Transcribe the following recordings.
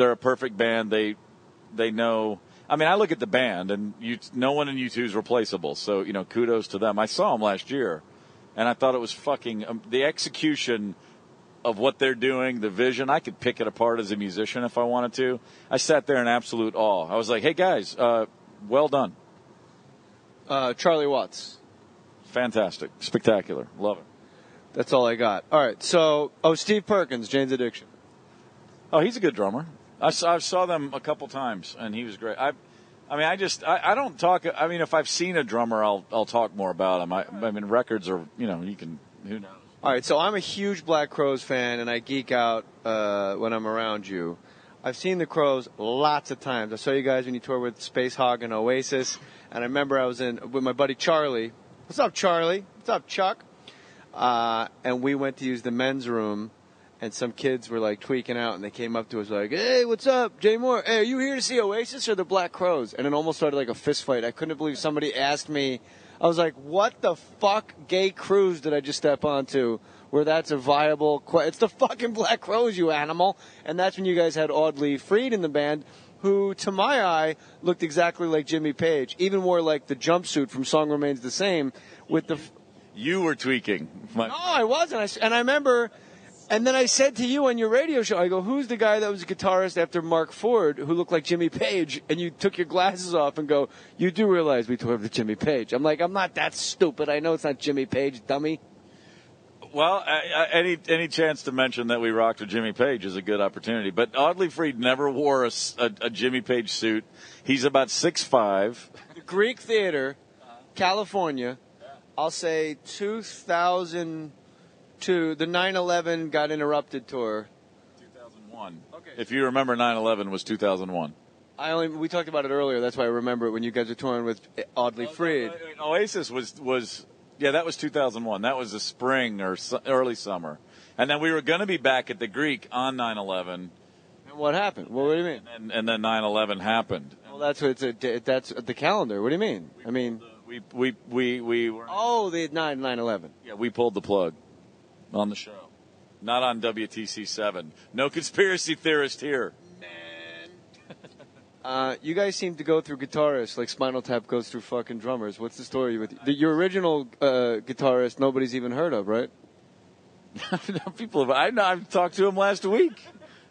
they're a perfect band. They know. I mean, I look at the band, and no one in U2 is replaceable. So, kudos to them. I saw them last year, and I thought it was fucking the execution of what they're doing, the vision. I could pick it apart as a musician if I wanted to. I sat there in absolute awe. I was like, hey, guys, well done. Charlie Watts. Fantastic. Spectacular. Love it. That's all I got. All right, so, Steve Perkins, Jane's Addiction. Oh, he's a good drummer. I saw them a couple times, and he was great. I don't talk. I mean, if I've seen a drummer, I'll talk more about him. I mean, records are, you can, who knows. All right, so I'm a huge Black Crowes fan, and I geek out when I'm around you. I've seen the Crowes lots of times. I saw you guys when you toured with Space Hog and Oasis, and I remember I was with my buddy Charlie. What's up, Charlie? What's up, Chuck? And we went to use the men's room. And some kids were like tweaking out, and they came up to us like, "Hey, what's up, Jay Moore? Hey, are you here to see Oasis or the Black Crowes?" And it almost started like a fist fight. I couldn't believe somebody asked me. I was like, "What the fuck, gay cruise did I just step onto? Where that's a viable? It's the fucking Black Crowes, you animal!" And that's when you guys had Audley Freed in the band, who, to my eye, looked exactly like Jimmy Page, even more like the jumpsuit from "Song Remains the Same." With the you were tweaking. No, I wasn't. And I remember. And then I said to you on your radio show, I go, who's the guy that was a guitarist after Mark Ford who looked like Jimmy Page? And you took your glasses off and go, you do realize we toured with Jimmy Page. I'm like, I'm not that stupid. I know it's not Jimmy Page, dummy. Well, any chance to mention that we rocked with Jimmy Page is a good opportunity. But Audley Freed never wore a Jimmy Page suit. He's about 6'5". The Greek Theater, California, I'll say 2002, the 9/11 got interrupted tour. 2001. Okay. If you remember, 9/11 was 2001. We talked about it earlier. That's why I remember it when you guys were touring with Audley Freed. Oasis was that was 2001. That was the spring or early summer. And then we were going to be back at the Greek on 9/11. And what happened? Well, what do you mean? And then 9/11 happened. Well, that's the calendar. What do you mean? We were. Oh, the 9/11. Yeah, we pulled the plug on the show, not on WTC 7. No conspiracy theorist here. You guys seem to go through guitarists like Spinal Tap goes through fucking drummers. What's the story with you? Your original guitarist? Nobody's even heard of, right? I've talked to him last week.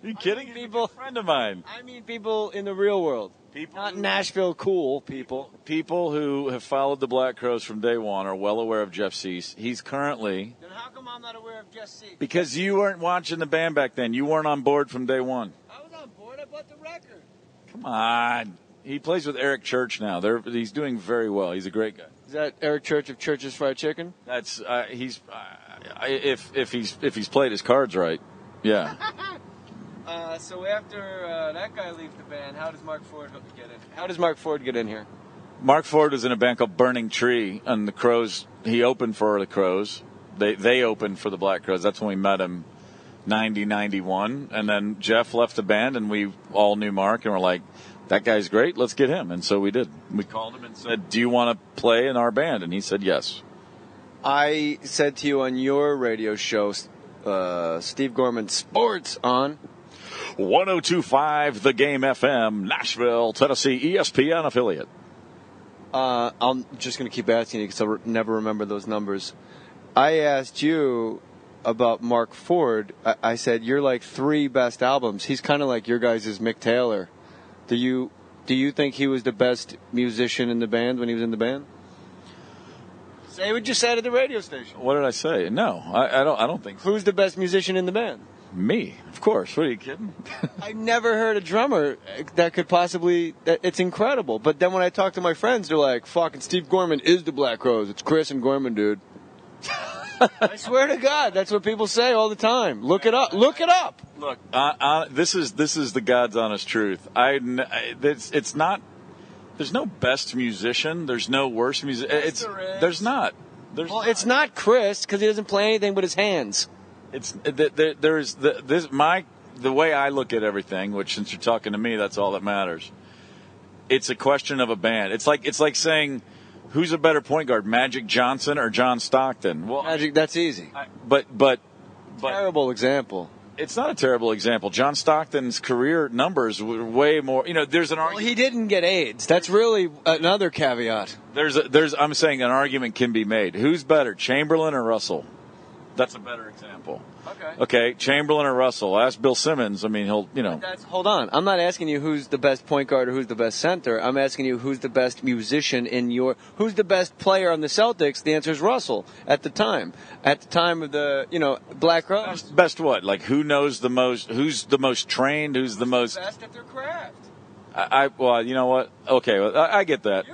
Are you kidding? People, a friend of mine. I mean, people in the real world. Not Nashville cool people. People who have followed the Black Crowes from day one are well aware of Jeff Cease. He's currently. Then how come I'm not aware of Jeff Cease? Because you weren't watching the band back then. You weren't on board from day one. I was on board. I bought the record. Come on. He plays with Eric Church now. He's doing very well. He's a great guy. Is that Eric Church of Church's Fried Chicken? That's he's if he's played his cards right, yeah. So after that guy leaves the band, how does Mark Ford get in? How does Mark Ford get in here? Mark Ford was in a band called Burning Tree, and the Crowes. He opened for the Crowes. They opened for the Black Crowes. That's when we met him, 90, 91. And then Jeff left the band, and we all knew Mark, and we're like, that guy's great. Let's get him. And so we did. We called him and said, do you want to play in our band? And he said yes. I said to you on your radio show, Steve Gorman Sports on 102.5 The Game FM, Nashville, Tennessee, ESPN affiliate. I'm just going to keep asking you because I'll never remember those numbers. I asked you about Mark Ford. I said, you're like 3 best albums. He's kind of like your guys' Mick Taylor. Do you think he was the best musician in the band when he was in the band? Say what you said at the radio station. What did I say? No, I don't think so. Who's the best musician in the band? Me, of course. What are you kidding? I never heard a drummer that could possibly. It's incredible. But then when I talk to my friends, they're like, "Fucking Steve Gorman is the Black Crowes. It's Chris and Gorman, dude." I swear to God, that's what people say all the time. Look it up. Look it up. Look, this is the God's honest truth. It's not. There's no best musician. There's no worst musician. There's not. It's not Chris because he doesn't play anything but his hands. The way I look at everything, which since you're talking to me, that's all that matters. It's a question of a band. It's like saying, who's a better point guard, Magic Johnson or John Stockton? Well, Magic, that's easy. But terrible example. It's not a terrible example. John Stockton's career numbers were way more. There's an Well, argument. he didn't get AIDS. That's really another caveat. I'm saying an argument can be made. Who's better, Chamberlain or Russell? That's a better example. Okay, Chamberlain or Russell? Ask Bill Simmons. I mean, Hold on. I'm not asking you who's the best point guard or who's the best center. I'm asking you who's the best musician who's the best player on the Celtics. The answer is Russell at the time. At the time of the, Black Rose. Best what? Like who knows the most? Who's the most trained? Who's the most? Best at their craft. Well, you know what? Okay, well, I get that.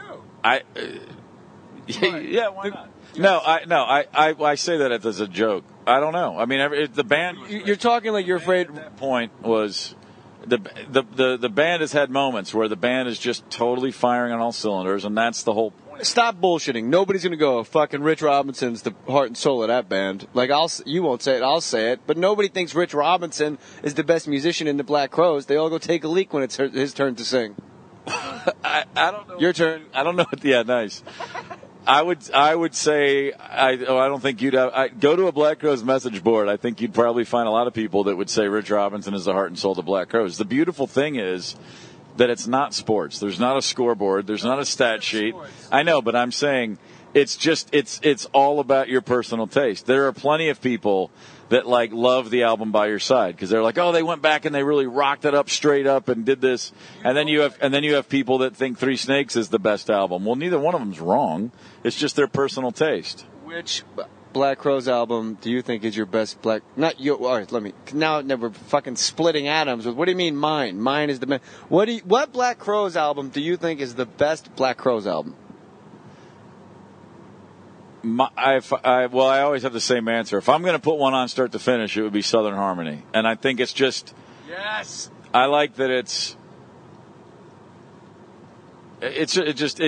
Yeah, why not? I say that as a joke. I don't know. I mean, the band. You're talking like you're afraid. At that point was the band has had moments where the band is just totally firing on all cylinders, and that's the whole point. Stop bullshitting. Nobody's gonna go. Fucking Rich Robinson's the heart and soul of that band. Like you won't say it. I'll say it. But nobody thinks Rich Robinson is the best musician in the Black Crowes. They all go take a leak when it's his turn to sing. I don't know. Your turn. I don't know. Yeah, nice. I would say I don't think you'd have. Go to a Black Crowes message board. I think you'd probably find a lot of people that would say Rich Robinson is the heart and soul of the Black Crowes. The beautiful thing is that it's not sports. There's not a scoreboard. There's not a stat sheet. I know, but I'm saying it's all about your personal taste. There are plenty of people that love the album By Your Side because they're like, oh, they went back and they really rocked it up straight up and did this. And then you have people that think Three Snakes is the best album. Well, neither one of them's wrong. It's just their personal taste. Which Black Crowes album do you think is your best Black? Not you. All right, now we're fucking splitting atoms. What do you mean mine? Mine is the best. What Black Crowes album do you think is the best Black Crowes album? I always have the same answer. If I'm going to put one on start to finish, it would be Southern Harmony. And I think it's just... Yes! I like that it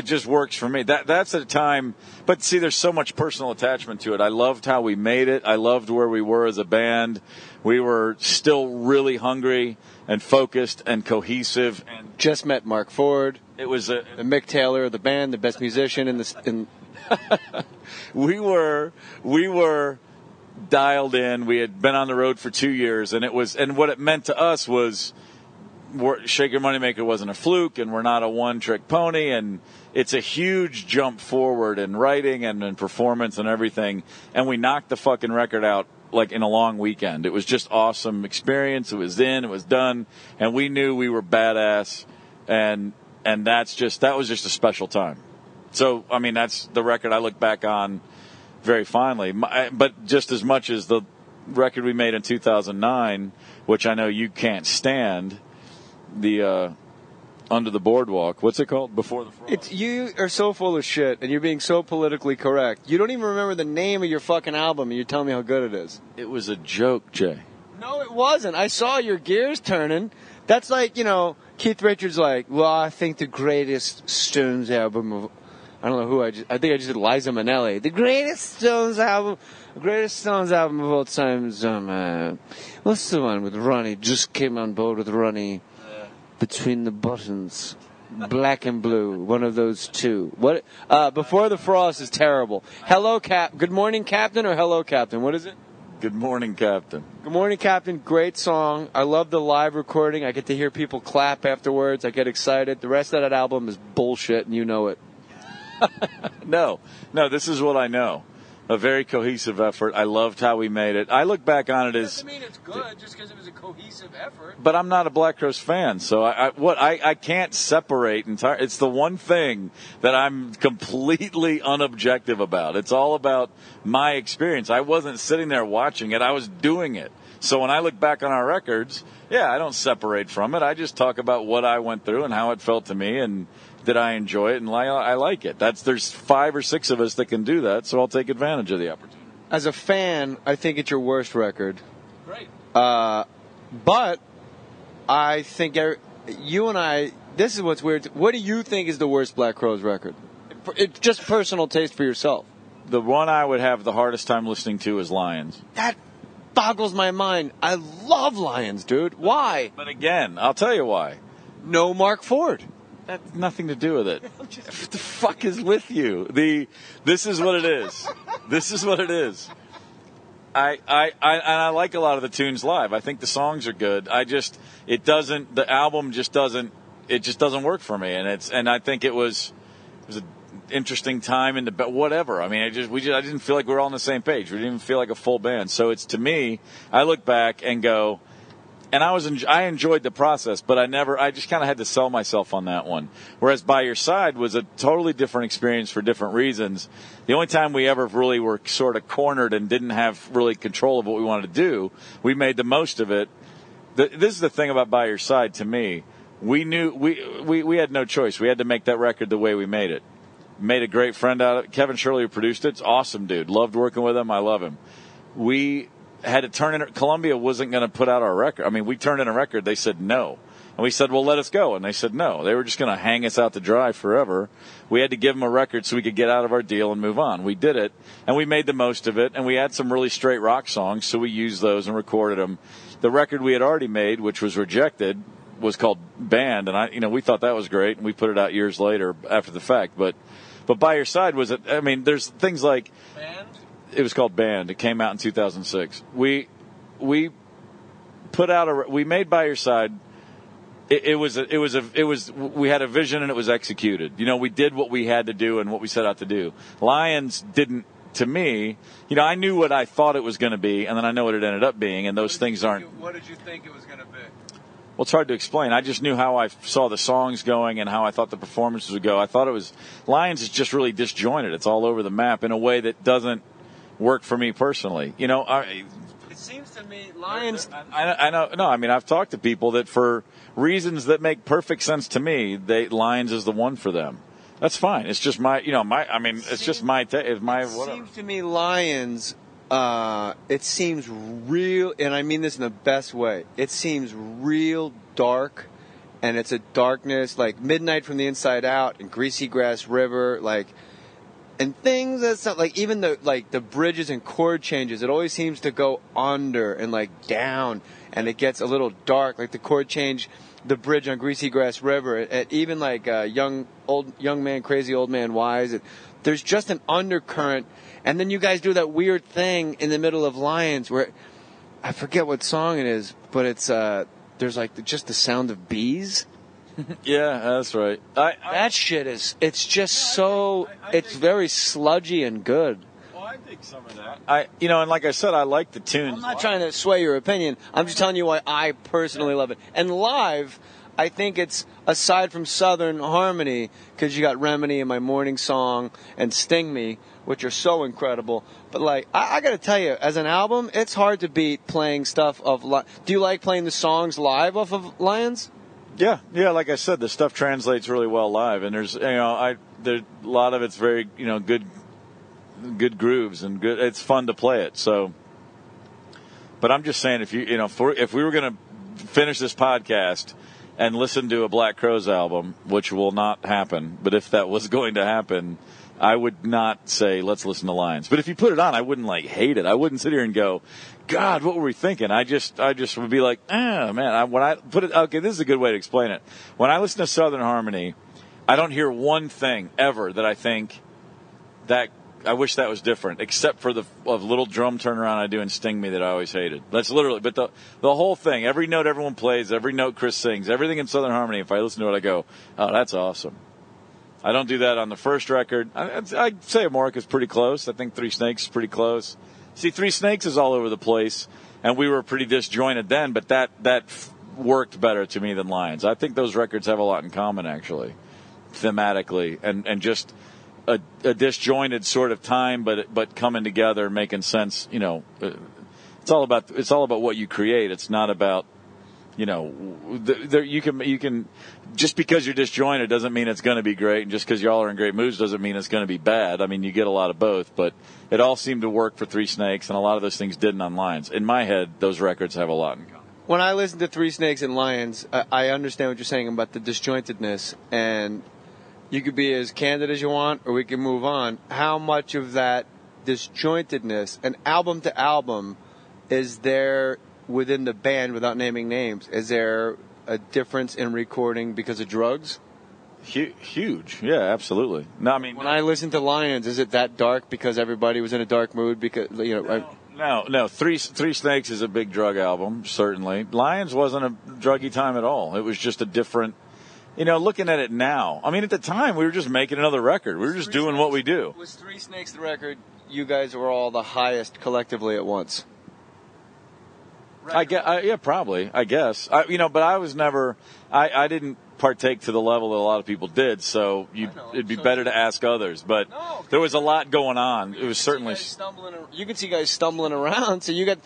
just works for me. That's a time... But see, there's so much personal attachment to it. I loved how we made it. I loved where we were as a band. We were still really hungry and focused and cohesive. And just met Mark Ford. It was the Mick Taylor of the band, the best musician in We were dialed in. We had been on the road for 2 years, and what it meant to us was Shake Your Moneymaker wasn't a fluke, and we're not a one-trick pony, and it's a huge jump forward in writing and in performance and everything, and we knocked the fucking record out in a long weekend. It was just awesome experience. It was it was done, and we knew we were badass, and that was just a special time. So, I mean, that's the record I look back on very fondly. But just as much as the record we made in 2009, which I know you can't stand, the Under the Boardwalk. What's it called? Before the Frost. You are so full of shit, and you're being so politically correct. You don't even remember the name of your fucking album, and you're telling me how good it is. It was a joke, Jay. No, it wasn't. I saw your gears turning. That's like, Keith Richards well, I think the greatest Stones album of... I don't know who I think I just did Liza Minnelli. The greatest Stones album of all time is what's the one with Ronnie? Just came on board with Ronnie. Between the Buttons, Black and Blue. One of those two. What? Before the Frost is terrible. Good morning, Captain, or hello, Captain. What is it? Good morning, Captain. Good morning, Captain. Great song. I love the live recording. I get to hear people clap afterwards. I get excited. The rest of that album is bullshit, and you know it. No, this is what I know. A very cohesive effort. I loved how we made it. I look back on it as... Doesn't mean it's good just because it was a cohesive effort. But I'm not a Black Crowes fan, so I can't separate entirely. It's the one thing that I'm completely unobjective about. It's all about my experience. I wasn't sitting there watching it. I was doing it. So when I look back on our records, I don't separate from it. I just talk about what I went through and how it felt to me, and did I enjoy it, and I like it. There's 5 or 6 of us that can do that, so I'll take advantage of the opportunity. As a fan, I think it's your worst record. Great. But I think you and I, this is what's weird. What do you think is the worst Black Crowes record? It's just personal taste for yourself. The one I would have the hardest time listening to is Lions. That boggles my mind. I love Lions, dude. Why? But again, I'll tell you why. No Mark Ford. That's nothing to do with it. What the fuck is with you? This is what it is. This is what it is. I like a lot of the tunes live. I think the songs are good. The album just doesn't work for me. And I think it was an interesting time in the, whatever. I mean, I didn't feel like we were all on the same page. We didn't even feel like a full band. So to me, I look back and go, and I enjoyed the process, but I just kind of had to sell myself on that one. Whereas By Your Side was a totally different experience for different reasons. The only time we ever really were sort of cornered and didn't have really control of what we wanted to do, we made the most of it. This is the thing about By Your Side to me. We knew we had no choice. We had to make that record the way we made it. Made a great friend out of it. Kevin Shirley, who produced it, it's awesome dude. Loved working with him. I love him. We had to turn in. Columbia wasn't going to put out our record. I mean, we turned in a record. They said no. And we said, well, let us go. And they said no. They were just going to hang us out to dry forever. We had to give them a record so we could get out of our deal and move on. We did it, and we made the most of it. And we had some really straight rock songs, so we used those and recorded them. The record we had already made, which was Rejected, was called Band. And we thought that was great, and we put it out years later after the fact. But By Your Side there's things like Band? It was called Band. It came out in 2006. We put out we made By Your Side. We had a vision and it was executed. We did what we had to do and what we set out to do. Lions didn't, to me, I knew what I thought it was going to be, and then I know what it ended up being, and those things aren't. What did you think it was going to be? Well, it's hard to explain. I just knew how I saw the songs going and how I thought the performances would go. I thought Lions is just really disjointed. It's all over the map in a way that doesn't work for me personally. It seems to me Lions. I know. No, I mean, I've talked to people that for reasons that make perfect sense to me, Lions is the one for them. That's fine. It's just it's just my whatever. It seems to me Lions. It seems real, and I mean this in the best way. It seems real dark, and it's a darkness like Midnight from the Inside Out and Greasy Grass River, and things that's not even the bridges and chord changes. It always seems to go under and down, and it gets a little dark. Like the chord change, the bridge on Greasy Grass River, even young man, crazy old man wise. There's just an undercurrent. And then you guys do that weird thing in the middle of Lions where I forget what song it is, but it's there's just the sound of bees. Yeah, that's right. That shit it's just it's very sludgy and good. Well, I dig some of that. And like I said, I like the tunes. I'm not trying to sway your opinion. I'm just telling you why I personally love it. And live, I think it's, aside from Southern Harmony, because you got Remedy and My Morning Song and Sting Me, which are so incredible. But I got to tell you, as an album, it's hard to beat playing stuff of. Do you like playing the songs live off of Lions? Yeah. Like I said, the stuff translates really well live, and there's a lot of it's very good grooves and good. It's fun to play it. So, but I'm just saying, if we were going to finish this podcast and listen to a Black Crowes album, which will not happen, but if that was going to happen, I would not say, let's listen to Lions. But if you put it on, I wouldn't hate it. I wouldn't sit here and go, God, what were we thinking? I just would be like, man, when I put it, okay, this is a good way to explain it. When I listen to Southern Harmony, I don't hear one thing ever that I think that I wish that was different, except for the little drum turnaround I do in Sting Me that I always hated. That's literally, but the whole thing, every note everyone plays, every note Chris sings, everything in Southern Harmony, if I listen to it, I go, oh, that's awesome. I don't do that on the first record. I'd say Amorica's pretty close. I think Three Snakes is pretty close. See, Three Snakes is all over the place, and we were pretty disjointed then, but that worked better to me than Lions. I think those records have a lot in common, actually, thematically, and just a disjointed sort of time, but coming together, making sense. It's all about what you create. It's not about you can just because you're disjointed doesn't mean it's going to be great, and just because y'all are in great moods doesn't mean it's going to be bad. I mean, you get a lot of both, but it all seemed to work for Three Snakes, and a lot of those things didn't on Lions. In my head, those records have a lot in common. When I listen to Three Snakes and Lions, I understand what you're saying about the disjointedness, and you could be as candid as you want, or we can move on. How much of that disjointedness, and album to album, is there within the band, without naming names? Is there a difference in recording because of drugs? Huge. Yeah, absolutely. No, I mean, when I listen to Lions, is it that dark because everybody was in a dark mood? Because No. Three Snakes is a big drug album, certainly. Lions wasn't a druggy time at all. It was just a different, looking at it now. I mean, at the time, we were just making another record. We were just doing what we do. Was Three Snakes the record? You guys were all the highest collectively at once. Yeah, probably. I guess. But I was never. I didn't partake to the level that a lot of people did. So it'd be better to ask others. But there was a lot going on. It was certainly. You can see guys stumbling around. So you got